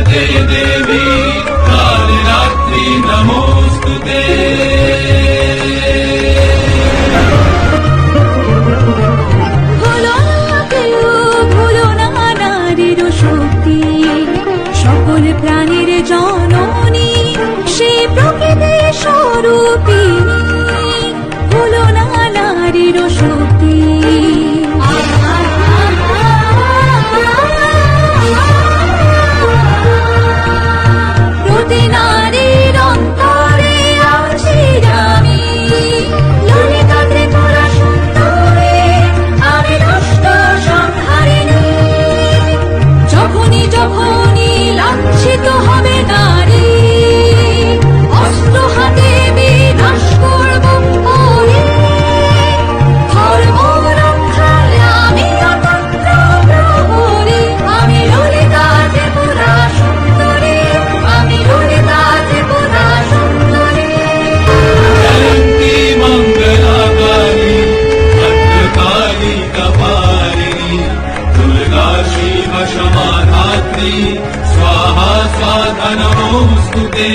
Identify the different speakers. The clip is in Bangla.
Speaker 1: जगते देवी कालरात्रि नमोस्तुते।
Speaker 2: ভুলো না নারীর শক্তি, সকল প্রাণীর জননী, সে প্রকৃতির স্বরূপিণী। ভুলো না নারীর শক্তি। প্রতি নারীর অন্তরে আছি আমি, ললিতা ত্রিপুরা সুন্দরী, আমি দুষ্ট সংহারিণী। যখনই যখনই লাঞ্ছিত হবে নারী, অস্ত্র হাতে বিনাশ করব ওরে। ধর্ম রক্ষায় আমি অতন্ত্র প্রহরী, আমি ললিতা ত্রিপুরা সুন্দরী, আমি ললিতা ত্রিপুরা সুন্দরী।
Speaker 1: जयन्ती मङ्गलाकाली भद्रकाली कपालिनी, दुर्गा शिव क्षमा धात्री, स्वाहा स्वाहा नमोस्तुते।